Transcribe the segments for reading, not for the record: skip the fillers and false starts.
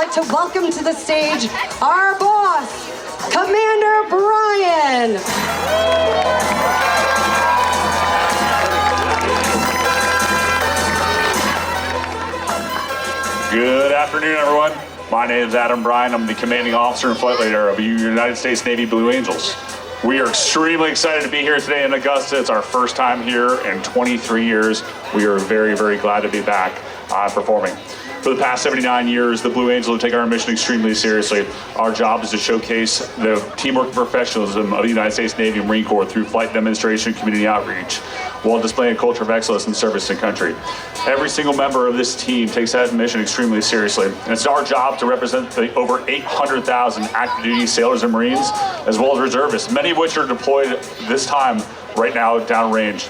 like to welcome to the stage our boss, Commander Brian. Good afternoon, everyone. My name is Adam Bryan. I'm the commanding officer and flight leader of the United States Navy Blue Angels. We are extremely excited to be here today in Augusta. It's our first time here in 23 years. We are very, very glad to be back performing. For the past 79 years, the Blue Angels take our mission extremely seriously. Our job is to showcase the teamwork and professionalism of the United States Navy and Marine Corps through flight demonstration and community outreach, while displaying a culture of excellence in service to country. Every single member of this team takes that mission extremely seriously, and it's our job to represent the over 800,000 active duty sailors and Marines, as well as reservists, many of which are deployed this time right now downrange.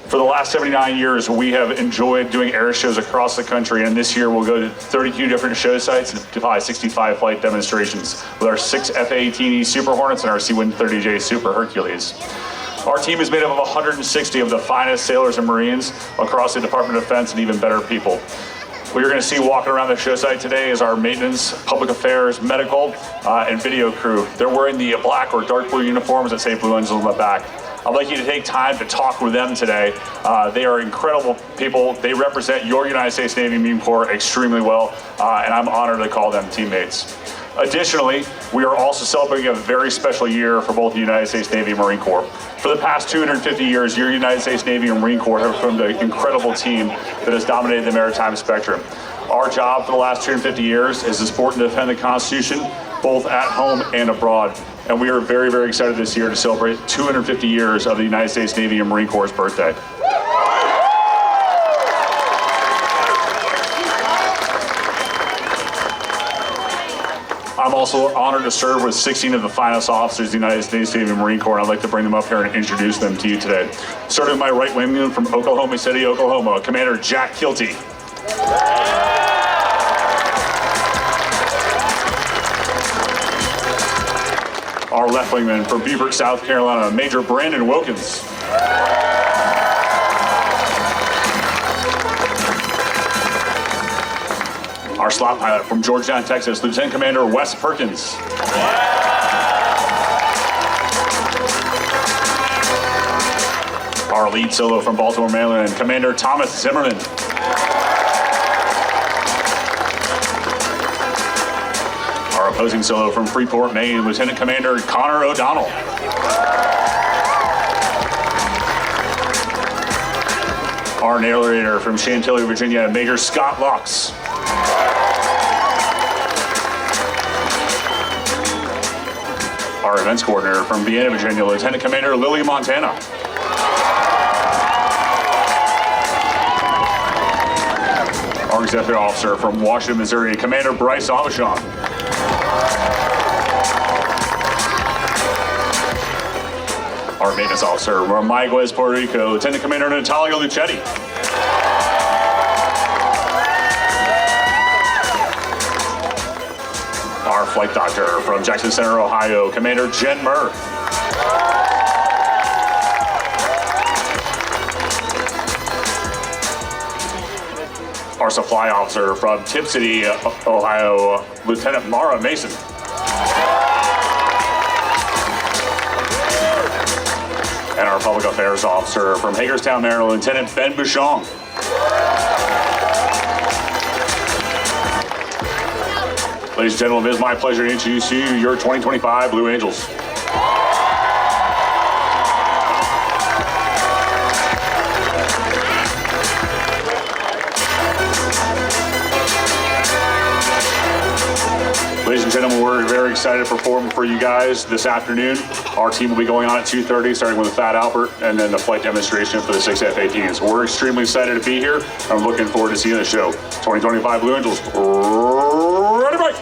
For the last 79 years, we have enjoyed doing air shows across the country, and this year we'll go to 32 different show sites and fly 65 flight demonstrations with our 6 F-18E Super Hornets and our C-130J Super Hercules. Our team is made up of 160 of the finest sailors and Marines across the Department of Defense and even better people. What you're going to see walking around the show site today is our maintenance, public affairs, medical, and video crew. They're wearing the black or dark blue uniforms that say Blue Angels on the back. I'd like you to take time to talk with them today. They are incredible people. They represent your United States Navy Marine Corps extremely well, and I'm honored to call them teammates. Additionally, we are also celebrating a very special year for both the United States Navy and Marine Corps. For the past 250 years, your United States Navy and Marine Corps have formed an incredible team that has dominated the maritime spectrum. Our job for the last 250 years is to support and defend the Constitution, both at home and abroad. And we are very, very excited this year to celebrate 250 years of the United States Navy and Marine Corps' birthday. I'm also honored to serve with 16 of the finest officers of the United States Navy and Marine Corps, and I'd like to bring them up here and introduce them to you today. Starting with my right wingman from Oklahoma City, Oklahoma, Commander Jack Kilty. Our left wingman from Beaufort, South Carolina, Major Brandon Wilkins. Our slot pilot from Georgetown, Texas, Lieutenant Commander Wes Perkins. Our lead solo from Baltimore, Maryland, Commander Thomas Zimmerman. Our opposing solo from Freeport, Maine, Lieutenant Commander Connor O'Donnell. Our narrator from Chantilly, Virginia, Major Scott Locks. Our events coordinator from Vienna, Virginia, Lieutenant Commander Lily Montana. Our executive officer from Washington, Missouri, Commander Bryce Avachon. Our maintenance officer from Mayagüez, Puerto Rico, Lieutenant Commander Natalia Lucetti. Our flight doctor from Jackson Center, Ohio, Commander Jen Murr. Our supply officer from Tip City, Ohio, Lieutenant Mara Mason. And our public affairs officer from Hagerstown, Maryland, Lieutenant Ben Bouchon. Ladies and gentlemen, it is my pleasure to introduce you your 2025 Blue Angels. Ladies and gentlemen, we're very excited to perform for you guys this afternoon. Our team will be going on at 2:30, starting with the Fat Albert, and then the flight demonstration for the 6 F-18s. We're extremely excited to be here. I'm looking forward to seeing the show. 2025 Blue Angels, ready, break!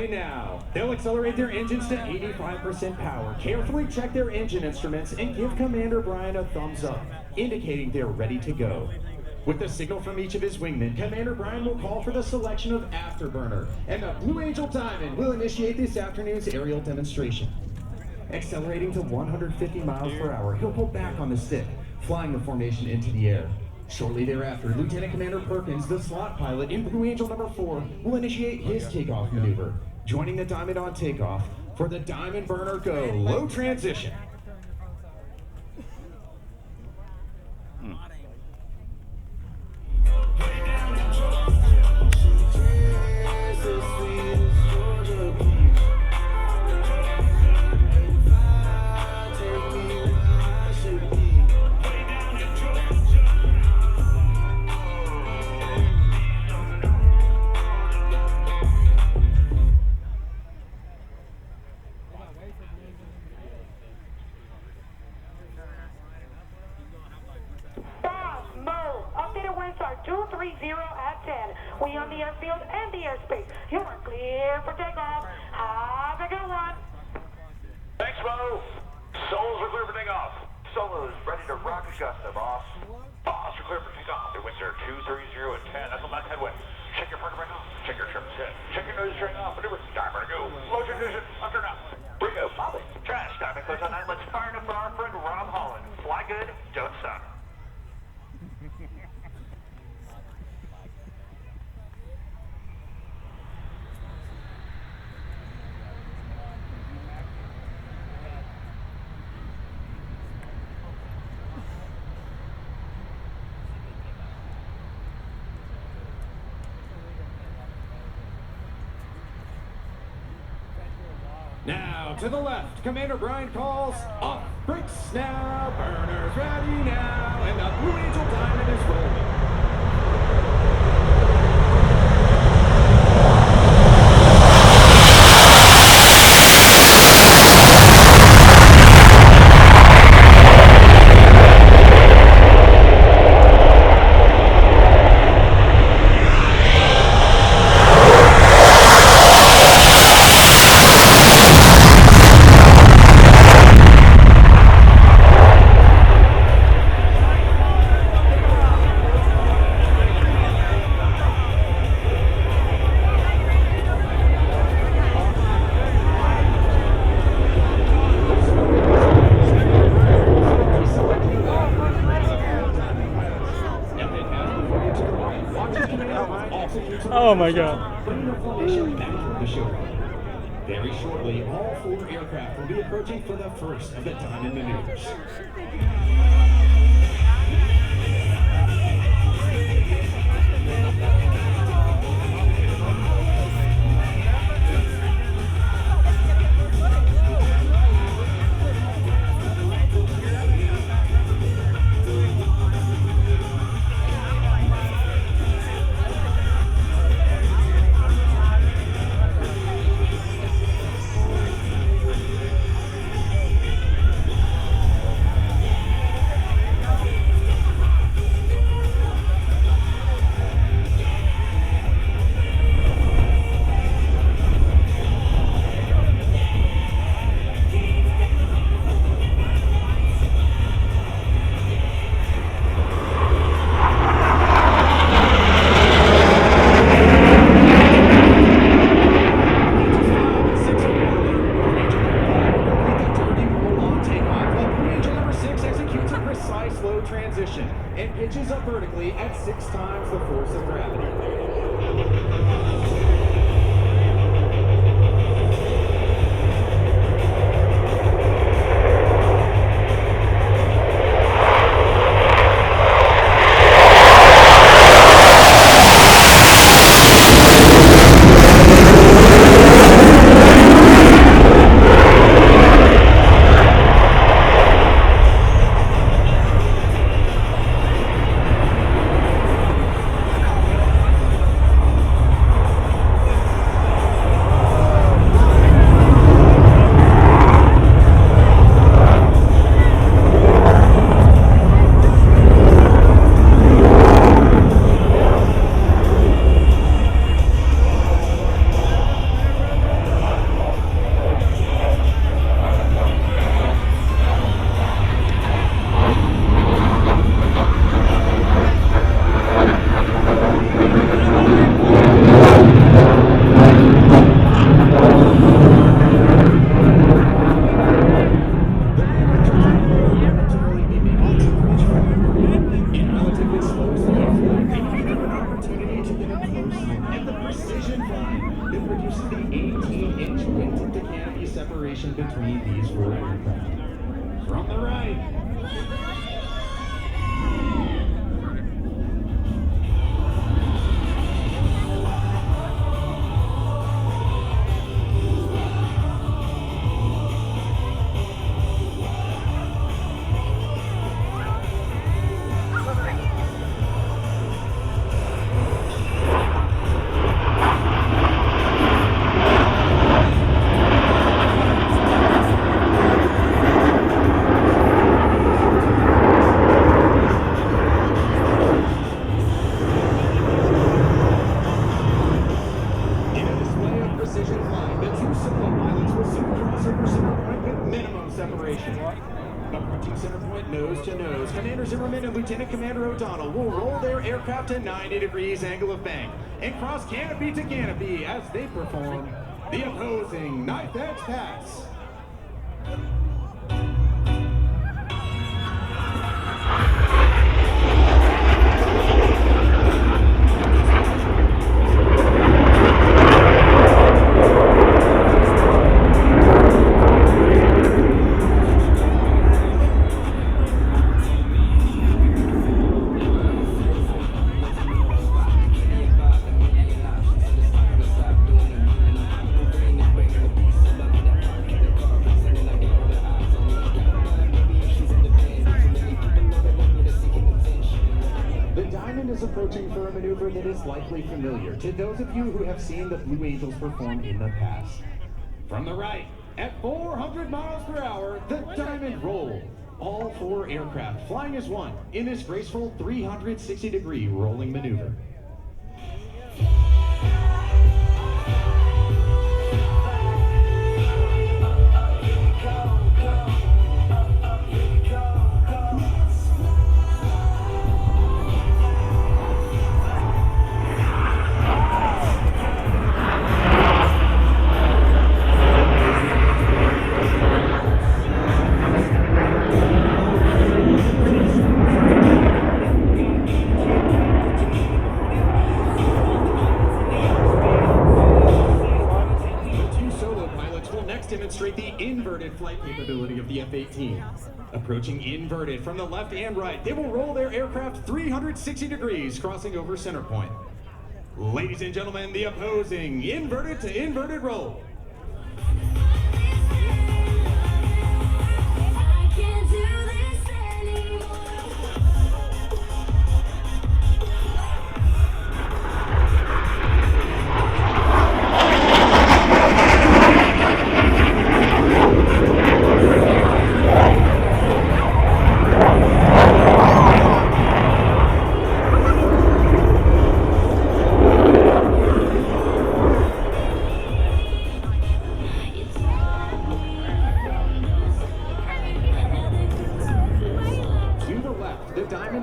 now. They'll accelerate their engines to 85% power, carefully check their engine instruments, and give Commander Brian a thumbs up, indicating they're ready to go. With the signal from each of his wingmen, Commander Brian will call for the selection of Afterburner, and the Blue Angel Diamond will initiate this afternoon's aerial demonstration. Accelerating to 150 miles per hour, he'll pull back on the stick, flying the formation into the air. Shortly thereafter, Lieutenant Commander Perkins, the slot pilot in Blue Angel number 4, will initiate his takeoff maneuver, joining the Diamond on takeoff for the Diamond Burner Go low transition. We on the airfield and the airspace. You are clear for takeoff. Have a good one. Thanks, Mo. Solos are clear for takeoff. Solos ready to rock Augusta, boss. Boss, you're clear for takeoff. The winds are 230 and 10. That's a left headwind. Check your parking brake off. Check your trim set. Check your nose string off. Maneuver. Diamond go. Low transition. Up turn up. Bringo. Popping. Trash. Diamond close on 9. Let's fire up for our friend Rob Holland. Fly good. Don't suck. Now, to the left, Commander Brian calls off. Brakes now, burners ready now, and the Blue Angel Diamond is rolling. Oh my God. Very shortly, all 4 aircraft will be approaching for the first of the Diamond maneuvers. separation between these four aircraft. From the right. Approaching center point nose to nose, Commander Zimmerman and Lieutenant Commander O'Donnell will roll their aircraft to 90 degrees angle of bank and cross canopy to canopy as they perform the opposing knife edge pass. Approaching for a maneuver that is likely familiar to those of you who have seen the Blue Angels perform in the past. From the right, at 400 miles per hour, the Diamond Roll. All four aircraft flying as one in this graceful 360-degree rolling maneuver. Demonstrate the inverted flight capability of the F-18. Approaching inverted from the left and right, they will roll their aircraft 360 degrees, crossing over center point. Ladies and gentlemen, the opposing inverted to inverted roll.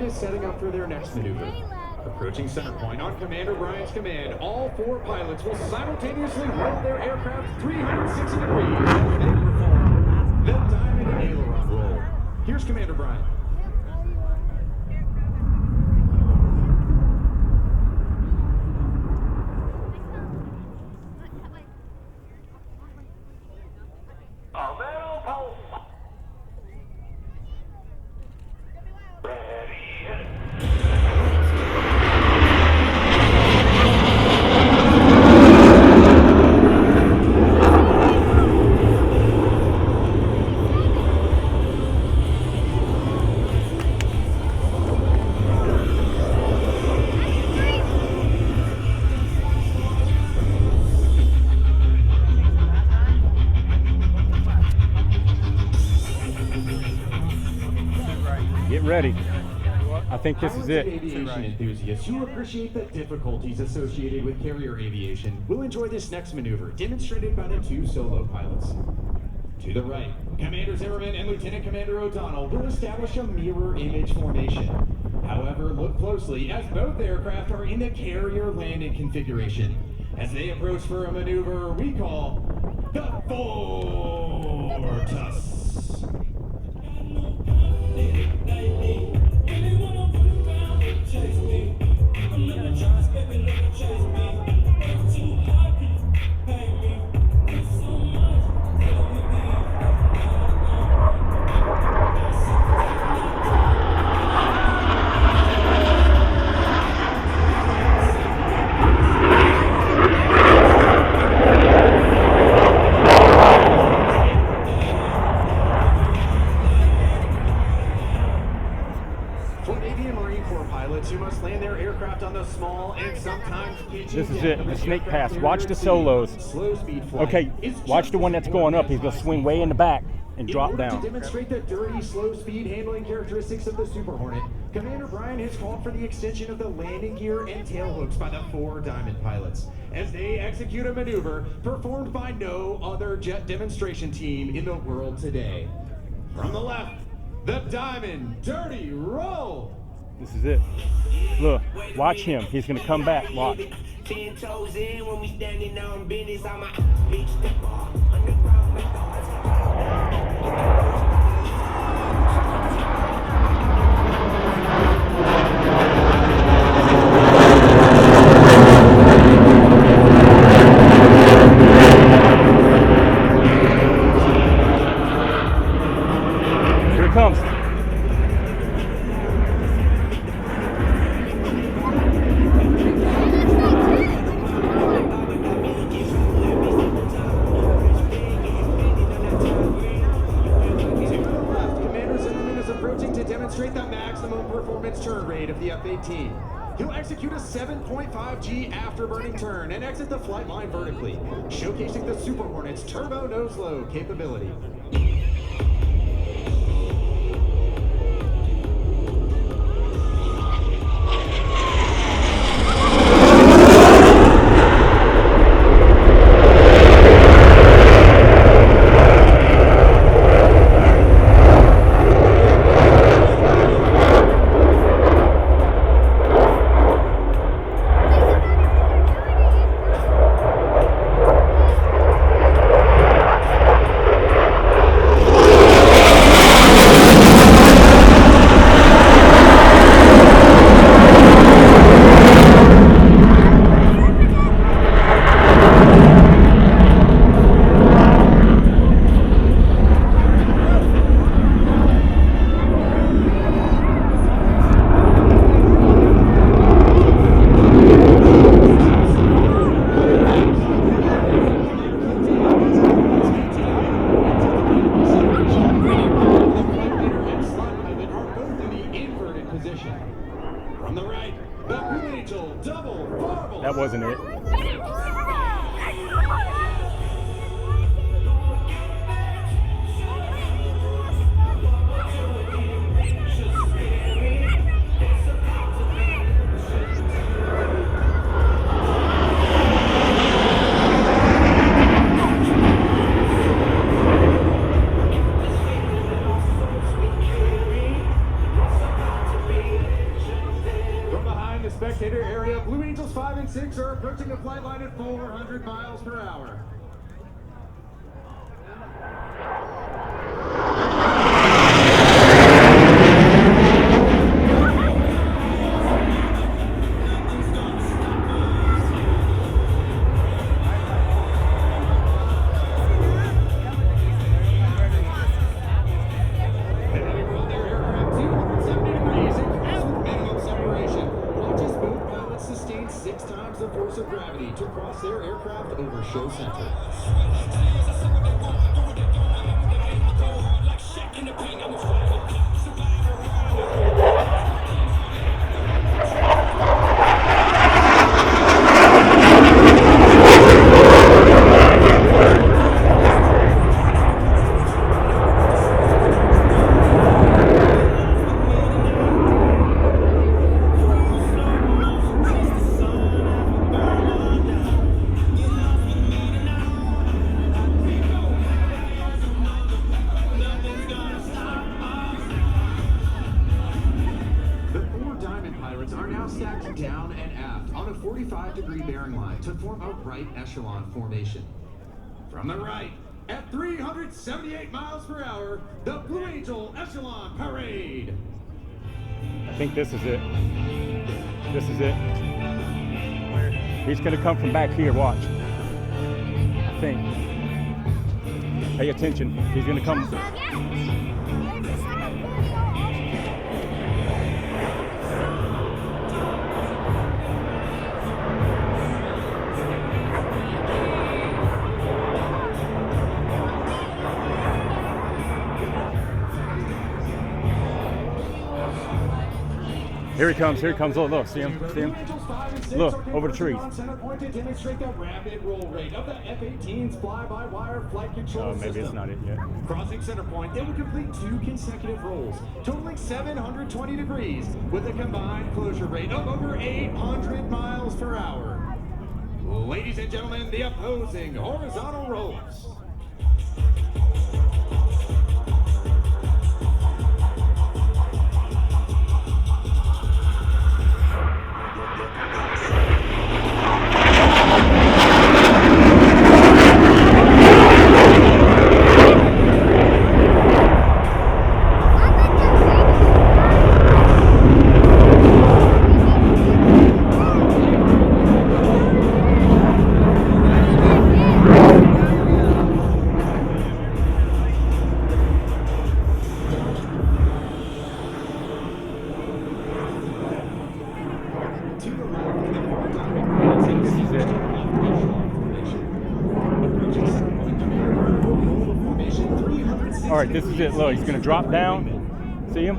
Setting up for their next maneuver. Approaching center point on Commander Bryant's command, all four pilots will simultaneously roll their aircraft 360 degrees as they perform the Diamond Aileron roll. Here's Commander Bryant. Get ready. I think this is it. Aviation enthusiasts who appreciate the difficulties associated with carrier aviation will enjoy this next maneuver demonstrated by the two solo pilots. To the right, Commander Zimmerman and Lieutenant Commander O'Donnell will establish a mirror image formation. However, look closely as both aircraft are in the carrier landing configuration as they approach for a maneuver we call the Fortus. This is it. The snake pass. Watch the solos. Okay, watch the one that's going up. He's going to swing way in the back and drop down. To demonstrate the dirty, slow speed handling characteristics of the Super Hornet, Commander Brian has called for the extension of the landing gear and tail hooks by the 4 Diamond pilots as they execute a maneuver performed by no other jet demonstration team in the world today. From the left, the Diamond Dirty Roll. This is it. Look, watch him. He's going to come back. Watch. 10 toes in when we standing on business on my beach step off underground Here it comes. Turn rate of the F-18. He'll execute a 7.5 G afterburning turn and exit the flight line vertically, showcasing the Super Hornet's turbo nose-low capability. That wasn't it. Spectator area, Blue Angels 5 and 6 are approaching the flight line at 400 miles per hour. The force of gravity to cross their aircraft over show center. Are now stacked down and aft on a 45-degree bearing line to form a right echelon formation. From the right, at 378 miles per hour, the Blue Angel Echelon Parade. I think this is it. This is it. He's going to come from back here, watch. I think. Pay attention. He's going to come. Here he comes, here he comes. Look, look, see him, see him? Look, over the trees. Center point to demonstrate the rapid roll rate of the F-18's fly-by-wire flight control Oh, maybe system. it's not it yet. Crossing center point, they will complete 2 consecutive rolls, totaling 720 degrees, with a combined closure rate of over 800 miles per hour. Ladies and gentlemen, the opposing horizontal rolls. All right, this is it. Look, he's going to drop down. See him?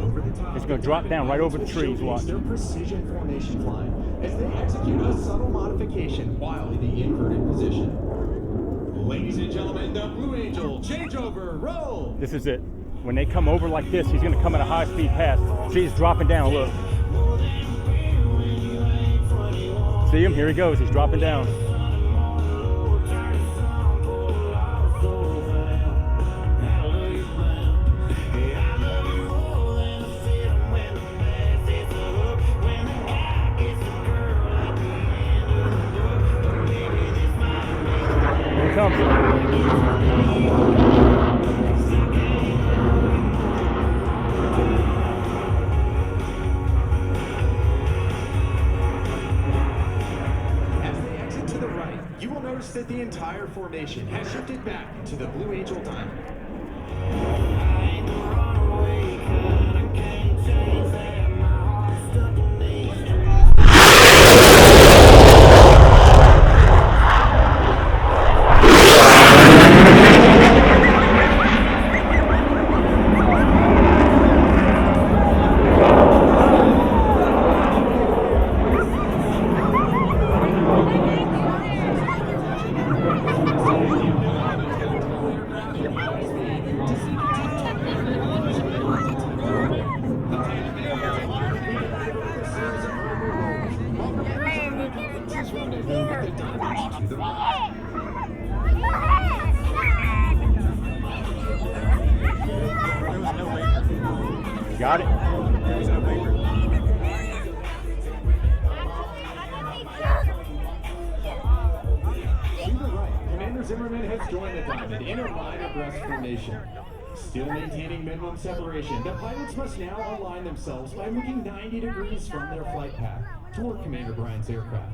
He's going to drop down right over the trees. Watch. Their precision formation flying as they execute a subtle modification while in the inverted position. Ladies and gentlemen, the Blue Angel changeover roll. This is it. When they come over like this, he's going to come at a high-speed pass. See, he's dropping down. Look. See him? Here he goes. He's dropping down. Comes. As they exit to the right, you will notice that the entire formation has shifted back to the Blue Angel diamond. Got it. Commander Zimmerman has joined the diamond in a line abreast formation. Still maintaining minimum separation, the pilots must now align themselves by moving 90 degrees from their flight path toward Commander Bryant's aircraft.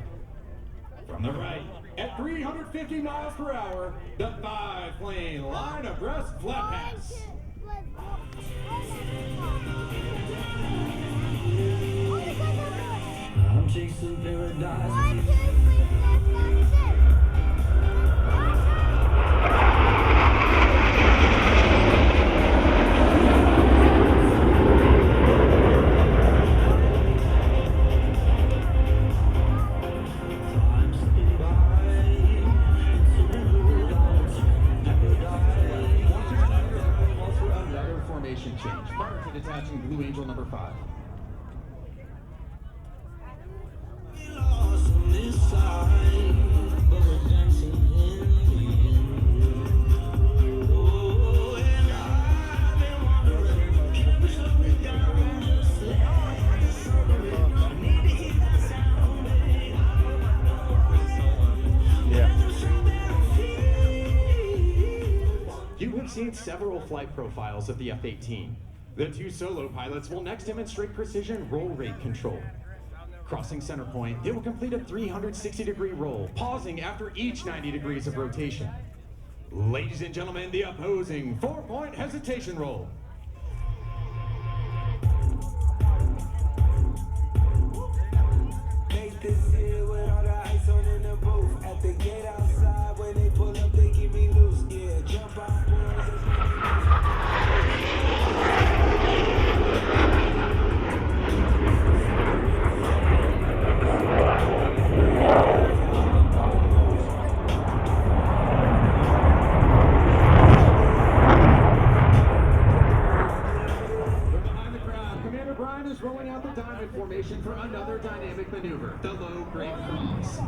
From the right, at 350 miles per hour, the 5-plane line abreast flat pass. I'm chasing paradise. Change prior to detaching Blue Angel number 5. You have seen several flight profiles of the F-18. The 2 solo pilots will next demonstrate precision roll rate control. Crossing center point, they will complete a 360-degree roll, pausing after each 90 degrees of rotation. Ladies and gentlemen, the opposing 4-point hesitation roll. Make this here with all the ice on in the booth. At the gate outside, when they pull up, they keep me loose. Yeah, jump out. in formation for another dynamic maneuver, the low grade cross.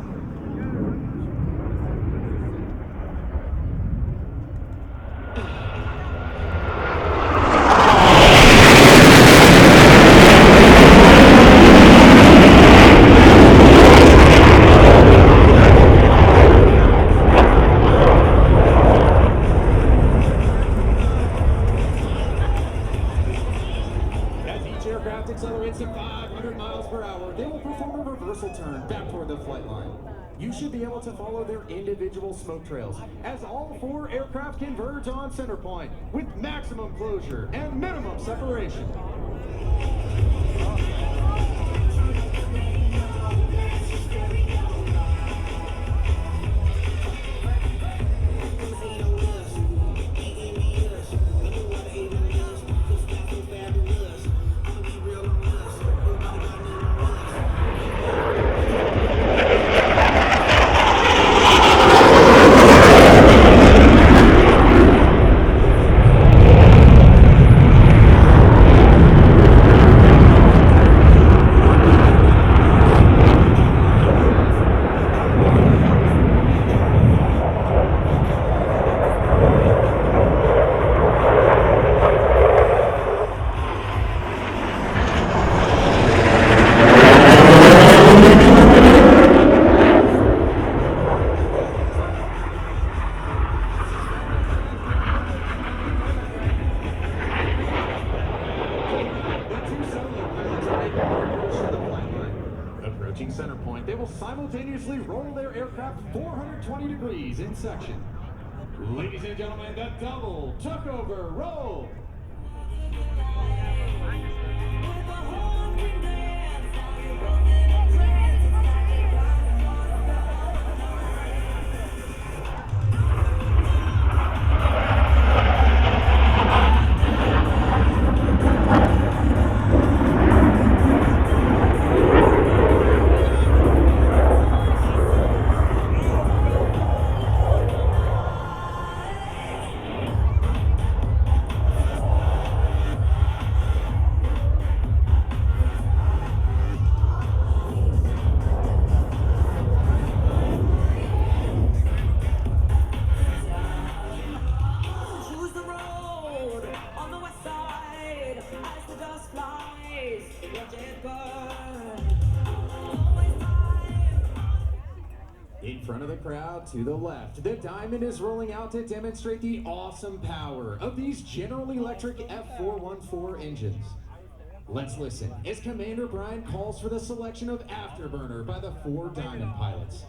Accelerates to 500 miles per hour. They will perform a reversal turn back toward the flight line. You should be able to follow their individual smoke trails as all 4 aircraft converge on center point with maximum closure and minimum separation. Approaching center point, they will simultaneously roll their aircraft 420 degrees in section. Ladies and gentlemen, the double took over roll. In front of the crowd to the left, the Diamond is rolling out to demonstrate the awesome power of these General Electric F414 engines. Let's listen as Commander Brian calls for the selection of Afterburner by the 4 Diamond pilots.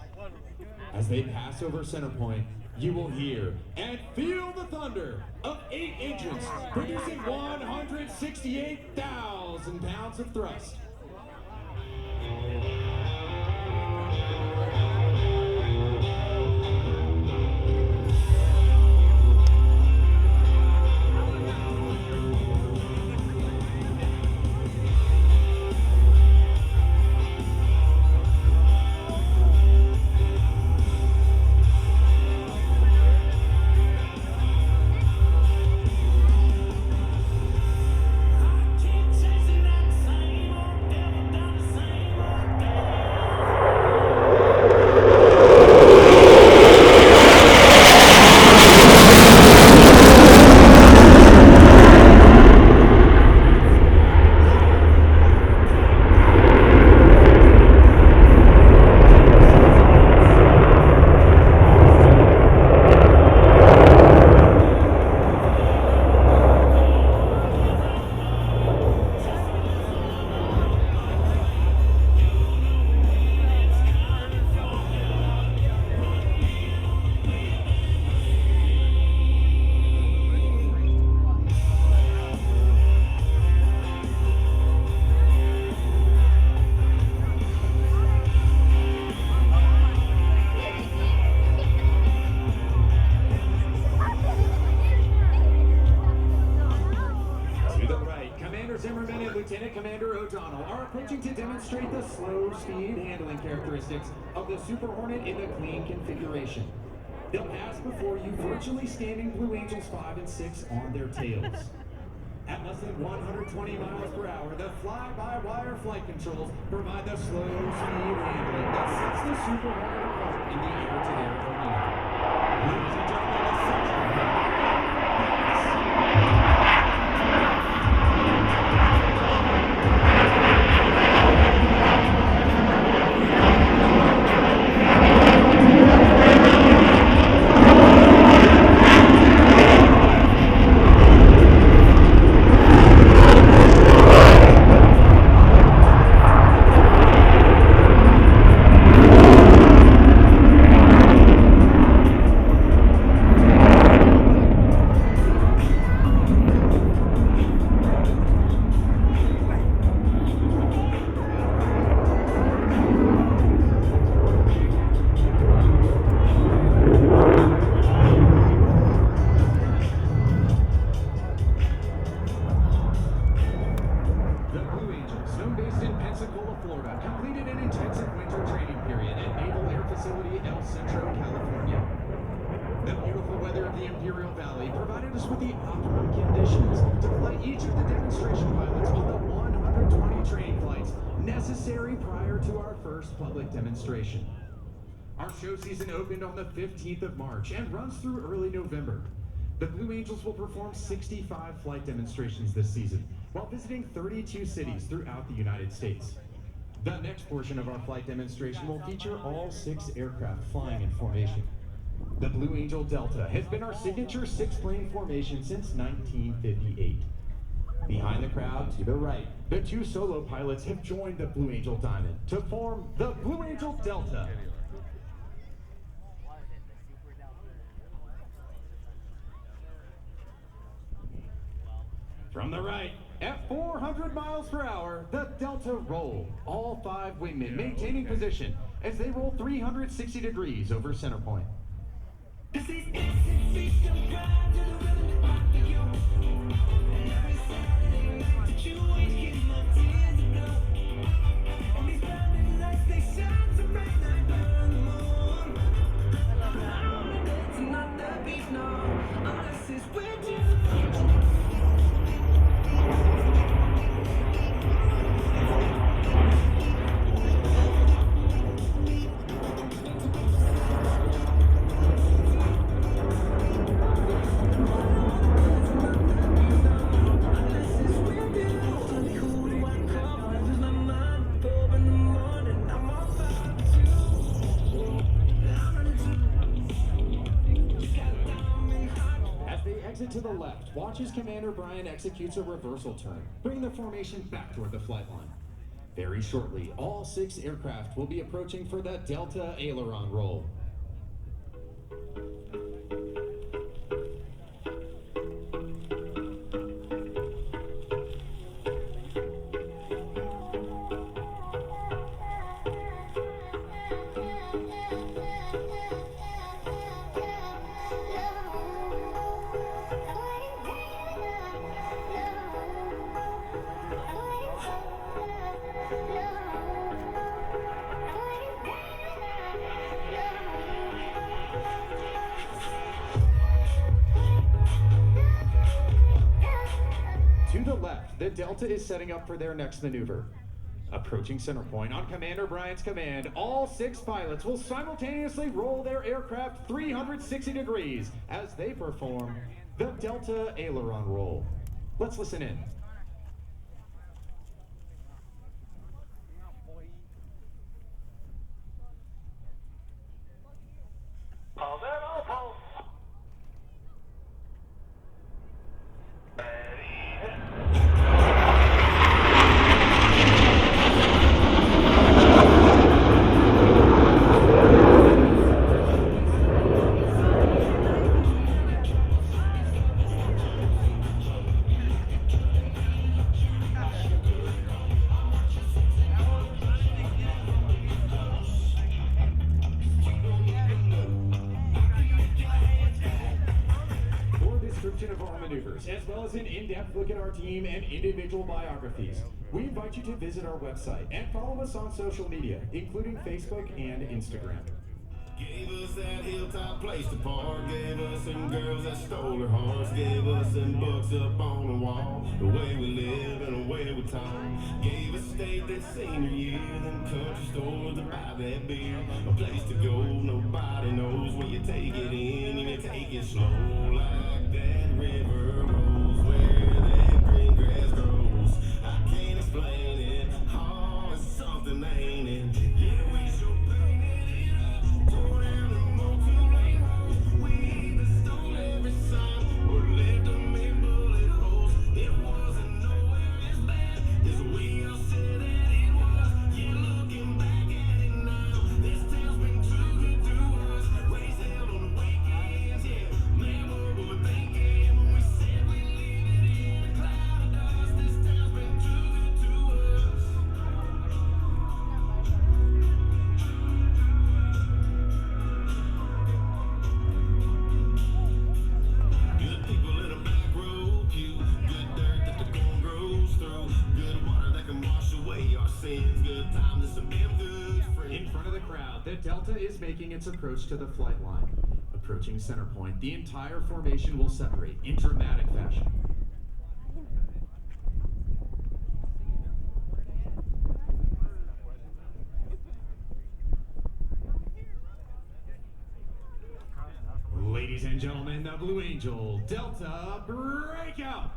As they pass over center point, you will hear and feel the thunder of 8 engines producing 168,000 pounds of thrust. Lieutenant Commander O'Donnell are approaching to demonstrate the slow speed handling characteristics of the Super Hornet in the clean configuration. They'll pass before you virtually standing Blue Angels 5 and 6 on their tails. At less than 120 miles per hour, the fly-by-wire flight controls provide the slow speed handling that sets the Super Hornet apart in the air-to-air arena. Ladies and gentlemen, the section. Demonstration. Our show season opened on the 15th of March and runs through early November. The Blue Angels will perform 65 flight demonstrations this season while visiting 32 cities throughout the United States. The next portion of our flight demonstration will feature all 6 aircraft flying in formation. The Blue Angel Delta has been our signature 6-plane formation since 1958. Behind the crowd, to the right, the 2 solo pilots have joined the Blue Angel Diamond to form the Blue Angel Delta. From the right, at 400 miles per hour, the Delta roll. All 5 wingmen maintaining position as they roll 360 degrees over center point. To the left, watch as Commander Brian executes a reversal turn, bringing the formation back toward the flight line. Very shortly, all 6 aircraft will be approaching for the Delta aileron roll. To the left, the Delta is setting up for their next maneuver. Approaching center point on Commander Brian's command, all 6 pilots will simultaneously roll their aircraft 360 degrees as they perform the Delta aileron roll. Let's listen in. Pulse it, all pulse. Of our maneuvers, as well as an in-depth look at our team and individual biographies, we invite you to visit our website and follow us on social media, including Facebook and Instagram. Gave us that hilltop place to park. Gave us some girls that stole her hearts. Gave us some books up on the wall. The way we live and the way we talk. Gave us state that senior year. Them country stores to buy that beer. A place to go, nobody knows when you take it in and you take it slow. Like that river rolls where that green grass grows. I can't explain it. Oh, it's something, ain't it? Yeah, we so painted it up. Tore down the motel lane house. We even stole every sign or left them in bullet holes. It wasn't nowhere as bad as we all said that it was. Yeah, looking back at it now, this town's been too good to us. Raised hell on the weekends, yeah. Man, what were we thinking when we said we leave it in a cloud of dust? This town's been too good to us. Good people in a back row pew. Good dirt that the corn grows through. Good water that can wash away our sins. Good time to some damn good friends. In front of the crowd, the Delta is making its approach to the flight line. Approaching center point, the entire formation will separate in dramatic fashion. Ladies and gentlemen, the Blue Angel Delta Breakout.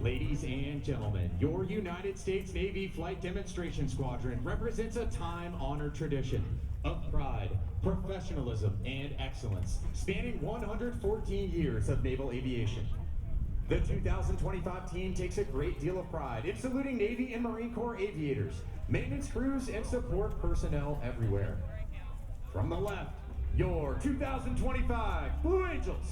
Ladies and gentlemen, your United States Navy Flight Demonstration Squadron represents a time-honored tradition of pride, professionalism, and excellence, spanning 114 years of naval aviation. The 2025 team takes a great deal of pride in saluting Navy and Marine Corps aviators, maintenance crews, and support personnel everywhere. From the left, your 2025 Blue Angels.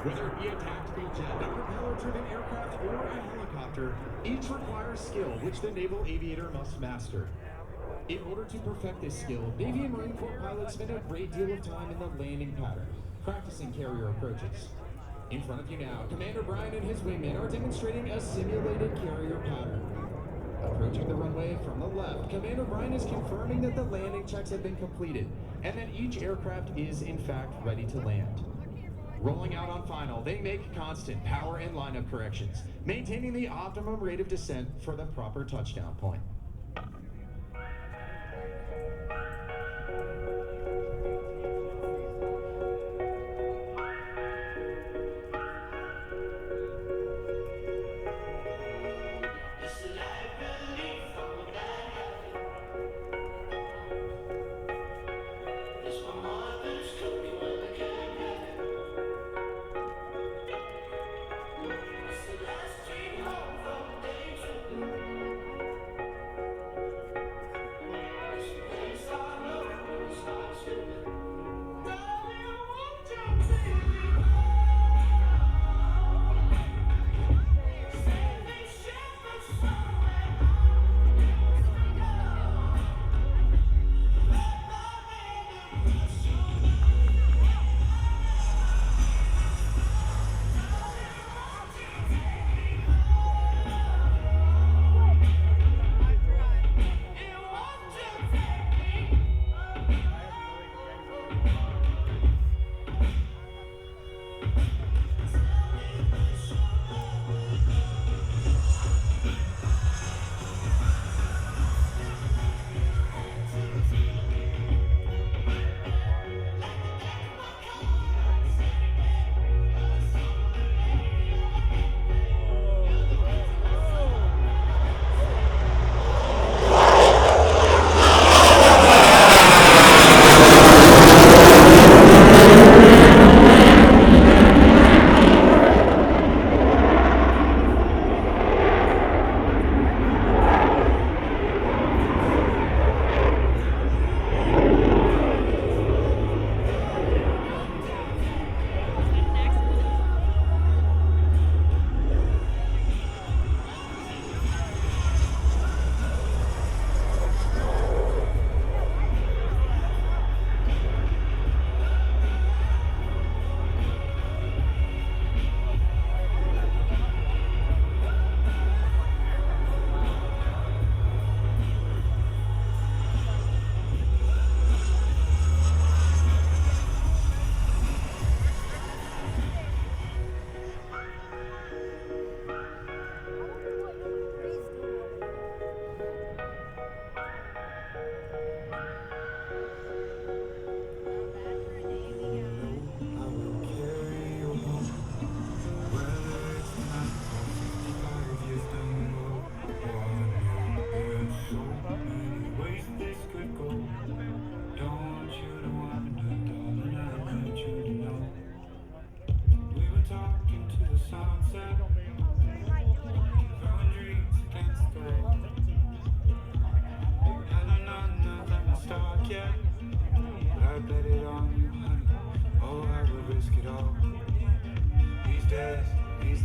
Whether it be a tactical jet, a propeller-driven aircraft, or a helicopter, each requires skill which the naval aviator must master. In order to perfect this skill, Navy and Marine Corps pilots spend a great deal of time in the landing pattern, practicing carrier approaches. In front of you now, Commander Brian and his wingmen are demonstrating a simulated carrier pattern. Approaching the runway from the left, Commander Brian is confirming that the landing checks have been completed and that each aircraft is in fact ready to land. Rolling out on final, they make constant power and lineup corrections, maintaining the optimum rate of descent for the proper touchdown point.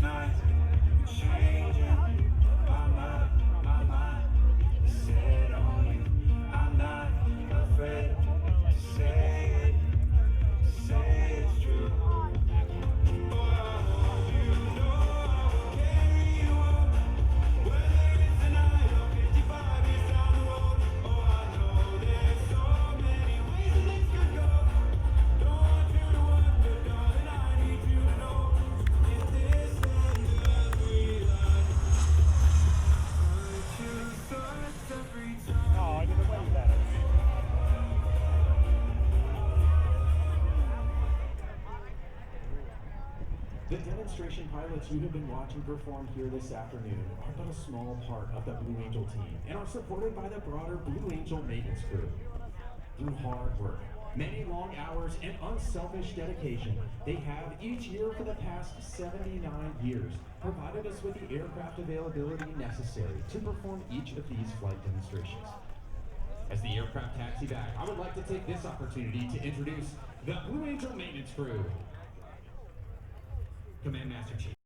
night, changing my mind is set on you. I'm not afraid to say it's true. The demonstration pilots you have been watching perform here this afternoon are but a small part of the Blue Angel team and are supported by the broader Blue Angel maintenance crew. Through hard work, many long hours, and unselfish dedication, they have each year for the past 79 years provided us with the aircraft availability necessary to perform each of these flight demonstrations. As the aircraft taxi back, I would like to take this opportunity to introduce the Blue Angel maintenance crew. Command Master Chief.